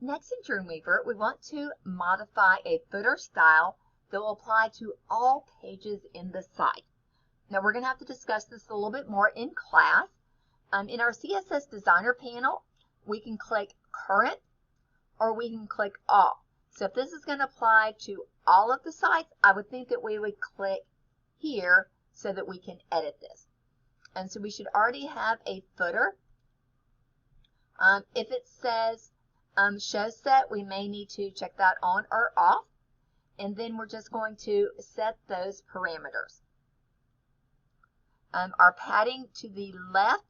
Next in Dreamweaver, we want to modify a footer style that will apply to all pages in the site. Now we're going to have to discuss this a little bit more in class. In our CSS Designer panel, we can click Current or we can click All. So if this is going to apply to all of the sites, I would think that we would click here so that we can edit this. And so we should already have a footer. If it says show set, we may need to check that on or off. And then we're just going to set those parameters. Our padding to the left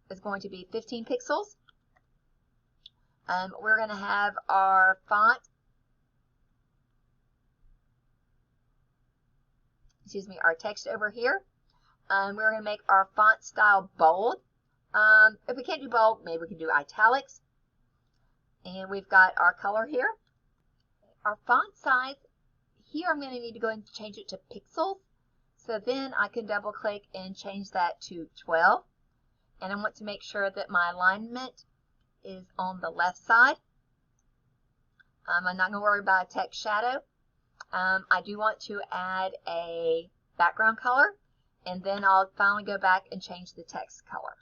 is going to be 15 pixels. We're going to have our font, our text over here. We're going to make our font style bold. If we can't do bold, maybe we can do italics. And we've got our color here. Our font size, here I'm going to need to go and change it to pixels. So then I can double click and change that to 12. And I want to make sure that my alignment is on the left side. I'm not going to worry about a text shadow. I do want to add a background color, and then I'll finally go back and change the text color.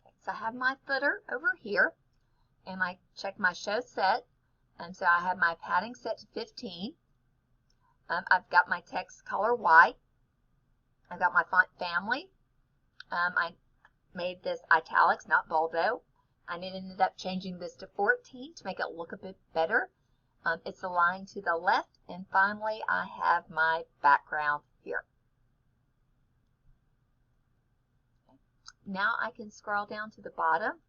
Okay, so I have my footer over here, and I check my show set, and so I have my padding set to 15. I've got my text color white. I've got my font family. I made this italics, not bold though. I ended up changing this to 14 to make it look a bit better. It's aligned to the left, and finally I have my background here. Okay. Now I can scroll down to the bottom,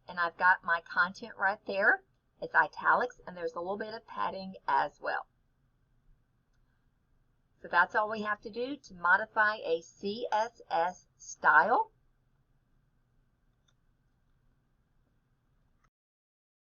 and I've got my content right there. It's italics, and there's a little bit of padding as well. So that's all we have to do to modify a CSS style.